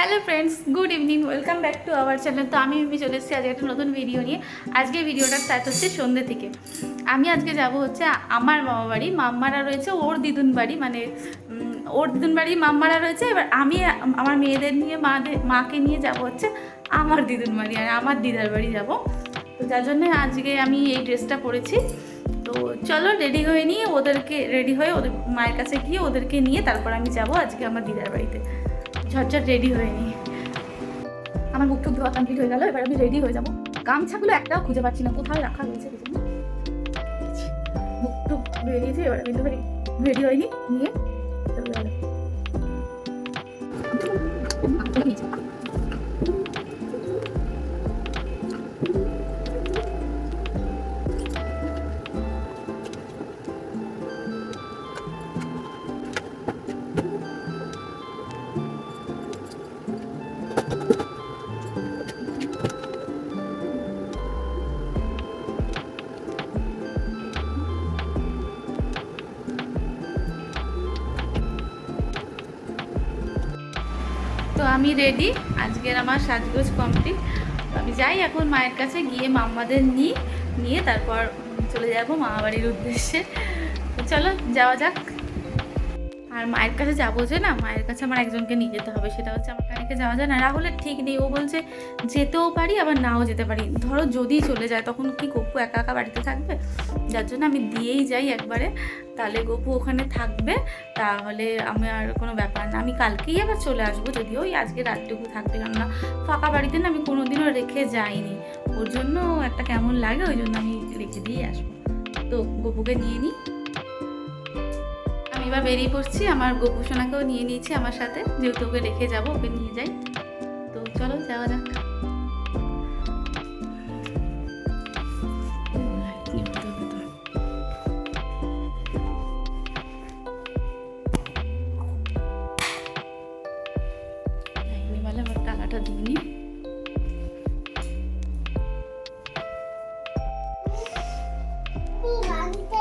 Hello friends, good evening, welcome back to our channel. তো আমি চলে এসেছি আজকে একটা নতুন ভিডিও নিয়ে। আজকে ভিডিওটা স্টার্ট হচ্ছে সন্ধ্যে থেকে। আমি আজকে যাব হচ্ছে আমার মামা বাড়ি। মাম্মারা রয়েছে ওর দিদুন বাড়ি, মানে ওর দিদুন বাড়ি মাম্মারা রয়েছে। এবার আমি আমার মেয়েদের নিয়ে মাকে নিয়ে যাব হচ্ছে আমার দিদুন বাড়ি, আর আমার দিদার বাড়ি যাব। তো যার জন্য আজকে আমি এই ড্রেসটা পরেছি। তো চলো রেডি হয়ে নিয়ে রেডি হয়ে ওদের মায়ের কাছে গিয়ে ওদেরকে নিয়ে তারপর আমি যাব আজকে আমার দিদার বাড়িতে। ঝটঝট রেডি হয়ে নিই। আমার মুখ টুক ধোয়া কমপ্লিট হয়ে গেল। এবার আমি রেডি হয়ে যাবো। গামছাগুলো একটাও খুঁজে পাচ্ছি না, কোথায় রাখা রয়েছে। মুখ টুক ধুয়ে নিয়েছি, এবার আমি রেডি হয়নি নিয়ে চলে গেল। তো আমি রেডি, আজকের আমার সাজগোজ কমপ্লিট। আমি যাই এখন মায়ের কাছে, গিয়ে মাম্মাদের নিয়ে তারপর চলে যাব মামা বাড়ির উদ্দেশ্যে। তো চলো যাওয়া যাক। আর মায়ের কাছে যাবো যে না, মায়ের কাছে আমার একজনকে নিয়ে যেতে হবে। সেটা হচ্ছে আমার কানেকে যাওয়া যায় না, রাহুলের ঠিক নেই। ও বলছে যেতেও পারি আবার নাও যেতে পারি। ধরো যদি চলে যায় তখন কি গপু একা একা বাড়িতে থাকবে? যার জন্য আমি দিয়েই যাই একবারে, তাহলে গপু ওখানে থাকবে। তাহলে আমি আর কোনো ব্যাপার না, আমি কালকেই আবার চলে আসবো। যদিও ওই আজকে রাতটুকু থাকবে, কেননা ফাঁকা বাড়িতে না আমি কোনোদিনও রেখে যাইনি। ওর জন্য একটা কেমন লাগে, ওই জন্য আমি রেখে দিয়ে আসবো। তো গপুকে নিয়ে নিই। এবার বেরিয়ে পড়ছি, আমার গপু সোনাকেও নিয়ে নিয়েছি আমার সাথে, যেহেতু ওকে রেখে যাবো, ওকে নিয়ে যাই। তো চলো যাওয়া যাক। টাকাটা দিয়ে নি।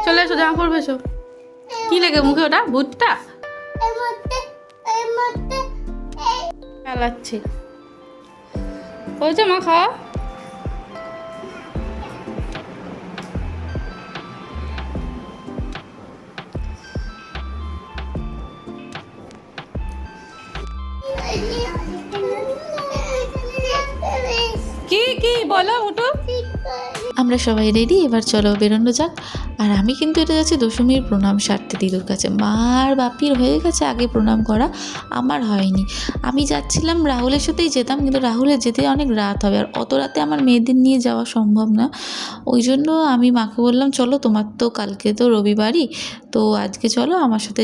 চলে এসো, জামা পড়বে এসো। কি লেগে মুখে ওটা? ভূতটা চালাচ্ছে। হয়েছে মা খাওয়া? কি বলো উঠো। আমরা সবাই রেডি, এবার চলো বেরোনো যাক। আর আমি কিন্তু এটা যাচ্ছি দশমীর প্রণাম সারতে দিদুর কাছে। মার বাপির হয়ে গেছে আগে প্রণাম করা, আমার হয়নি। আমি যাচ্ছিলাম, রাহুলের সাথেই যেতাম, কিন্তু রাহুলের যেতে অনেক রাত হবে, আর অত রাতে আমার মেয়েদের নিয়ে যাওয়া সম্ভব না। ওই জন্য আমি মাকে বললাম চলো, তোমার তো কালকে তো রবিবারই, তো আজকে চলো আমার সাথে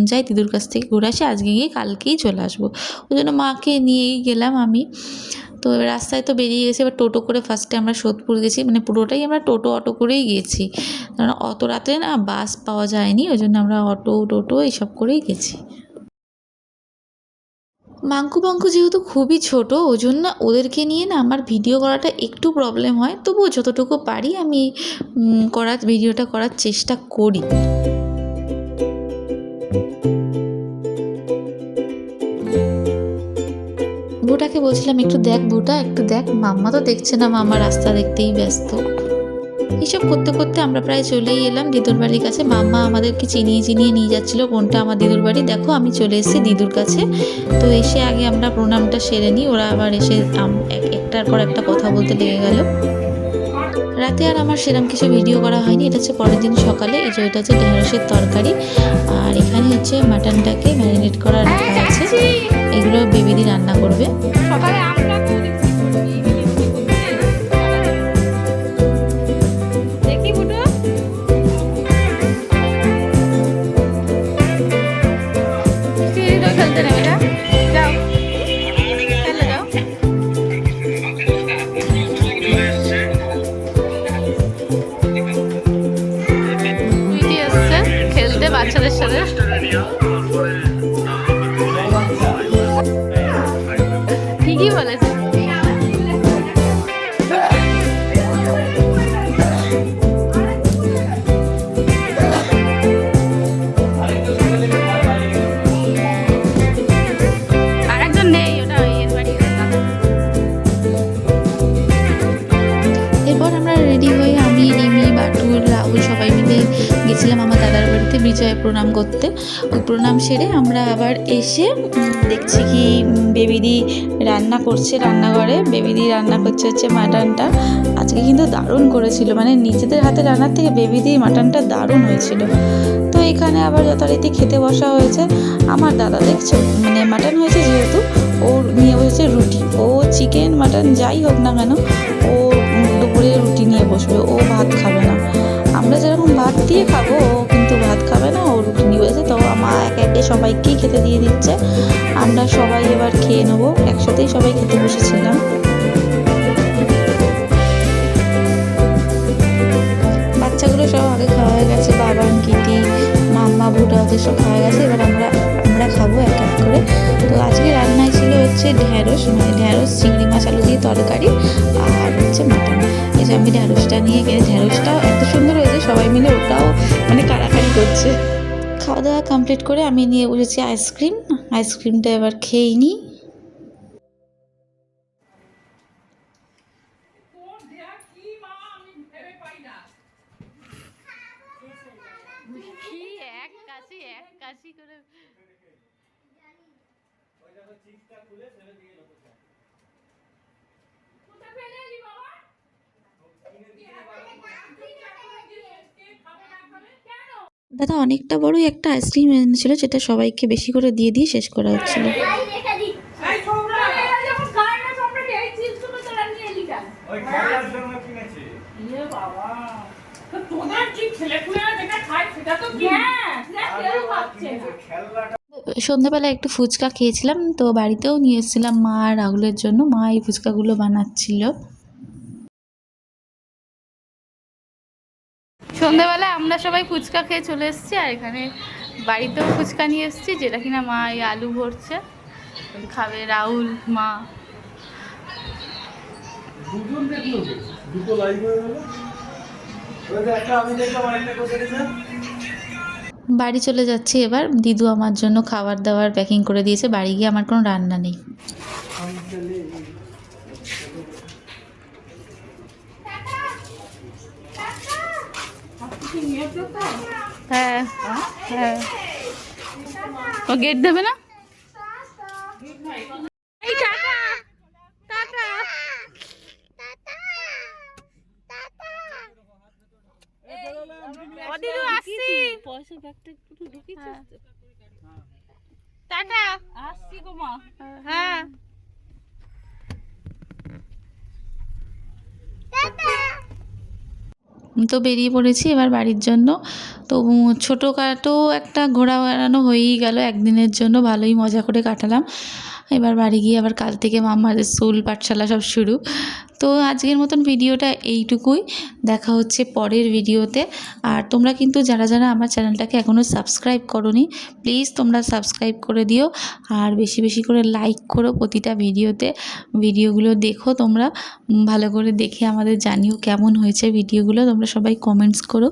যাই, দিদুর কাছ থেকে ঘুরে আসি, আজকে গিয়ে কালকেই চলে আসবো। ওই জন্য মাকে নিয়েই গেলাম আমি। তো এবার রাস্তায় তো বেরিয়ে গেছি। এবার টোটো করে ফার্স্টে আমরা সোদপুর গেছি, মানে পুরোটাই আমরা অটো করেই গেছি, কারণ অত রাতে না বাস পাওয়া যায়নি। ওই জন্য আমরা টোটো এইসব করেই গেছি। মাঙ্কু যেহেতু খুবই ছোট, ওই জন্য ওদেরকে নিয়ে না আমার ভিডিও করাটা একটু প্রবলেম হয়। তবুও যতটুকু পারি আমি ভিডিওটা করার চেষ্টা করি। বুটাকে বলছিলাম একটু দেখ বুটা, একটু দেখ। মাম্মা তো দেখছে না, মাম্মা রাস্তা দেখতেই ব্যস্ত। এইসব করতে করতে আমরা প্রায় চলেই এলাম দিদুর বাড়ির কাছে। মাম্মা আমাদেরকে চিনিয়ে নিয়ে যাচ্ছিলো কোনটা আমার দিদুর বাড়ি। দেখো আমি চলে এসেছি দিদুর কাছে। তো এসে আগে আমরা প্রণামটা সেরে নিই, ওরা আবার এসে একটার পর একটা কথা বলতে লেগে গেল। রাতে আর আমার সেরকম কিছু ভিডিও করা হয়নি। এটা হচ্ছে পরের দিন সকালে। এই যে এটা হচ্ছে ঢেঁড়সের তরকারি, আর এখানে হচ্ছে মাটনটাকে ম্যারিনেট করা রাখা আছে। এগুলো বেবিদি রান্না করবে। বাচ্চাদের সাথে ঠিকই বলেছে। আরেকজন নেই, ওটা প্রণাম করতে। ওই প্রণাম সেরে আমরা আবার এসে দেখছি কি বেবিদি রান্না করছে রান্নাঘরে। বেবিদি রান্না করছে হচ্ছে মাটনটা। আজকে কিন্তু দারুণ করেছিল, মানে নিজেদের হাতে রান্নার থেকে বেবিদি মাটনটা দারুণ হয়েছিল। তো এখানে আবার যথারীতি খেতে বসা হয়েছে। আমার দাদা দেখছো, মানে মাটন হয়েছে যেহেতু ও নিয়ে বসেছে রুটি। ও চিকেন মাটন যাই হোক না কেন ও দুপুরে রুটি নিয়ে বসবে, ও ভাত খাবে না। আমরা যেরকম ভাত দিয়ে খাবো ও কিন্তু ভাত খাবে না, ও রুটি নিয়ে বসেছে। তো মা একে একে সবাইকেই খেতে দিয়ে দিচ্ছে। আমরা সবাই এবার খেয়ে নেবো, একসাথেই সবাই খেতে বসেছিলাম। বাচ্চাগুলো সব আগে খাওয়া হয়ে গেছে, বাবান কিটি মাম্মা বুটা ওদের সব খাওয়া গেছে। এবার আমরা খাবো এক এক করে। তো আজকে রান্নায় ছিল হচ্ছে ঢ্যাঁড়স, মানে ঢ্যাঁড়স চিংড়ি মাছ আলু দিয়ে তরকারি, আর হচ্ছে মাটন। এই যে আমি ঢ্যাঁড়সটা নিয়ে গেলে, ঢ্যাঁড়সটাও এত সুন্দর হয়েছে, সবাই মিলে ওটাও মানে কাড়াকাড়ি করছে। খাওয়া দাওয়া কমপ্লিট করে আমি নিয়ে বসেছি আইসক্রিম। আইসক্রিমটা এবার খেয়ে নিই। কি এক কাশি করে দাদা অনেকটা বড়ই একটা আইসক্রিম এনেছিল, যেটা সবাইকে বেশি করে দিয়ে দিয়ে শেষ করা হচ্ছিল। সন্ধ্যাবেলা একটু ফুচকা খেয়েছিলাম, তো বাড়িতেও নিয়ে এসেছিলাম মা আর রাহুলের জন্য। মা এই ফুচকাগুলো বানাচ্ছিল। সন্ধ্যাবেলা আমরা সবাই ফুচকা খেয়ে চলে এসেছি, আর এখানে বাড়িতেও ফুচকা নিয়ে এসেছি, যেটা কিনা মা এই আলু ভরছে, খাবে রাহুল মা। বাড়ি চলে যাচ্ছি এবার। দিদু আমার জন্য খাবার দাবার প্যাকিং করে দিয়েছে, বাড়ি গিয়ে আমার কোনো রান্না নেই। হ্যাঁ হ্যাঁ, ও গেট দেবে না। এই টাটা টাটা দিদু আসছি, পয়সা ব্যাগটা একটু ঢুকিয়েছিস? টাটা আসছি গো মা। হ্যাঁ তো বেরিয়ে পড়েছি এবার বাড়ির জন্য। তো ছোটোখাটো একটা ঘোরা বেড়ানো হয়েই গেল একদিনের জন্য, ভালোই মজা করে কাটালাম। এবার বাড়ি গিয়ে আবার কাল থেকে মামাদের স্কুল পাঠশালা সব শুরু। তো আজকের মতন ভিডিওটা এইটুকুই, দেখা হচ্ছে পরের ভিডিওতে। আর তোমরা কিন্তু যারা যারা আমার চ্যানেলটাকে এখনও সাবস্ক্রাইব করোনি, প্লিজ তোমরা সাবস্ক্রাইব করে দিও, আর বেশি বেশি করে লাইক করো প্রতিটা ভিডিওতে। ভিডিওগুলো দেখো তোমরা, ভালো করে দেখে আমাদের জানিও কেমন হয়েছে ভিডিওগুলো। তোমরা সবাই কমেন্টস করো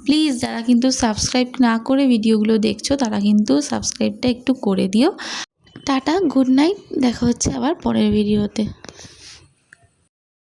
প্লিজ। যারা কিন্তু সাবস্ক্রাইব না করে ভিডিওগুলো দেখছো তারা কিন্তু সাবস্ক্রাইবটা একটু করে দিও। টাটা, গুড নাইট, দেখা হচ্ছে আবার পরের ভিডিওতে।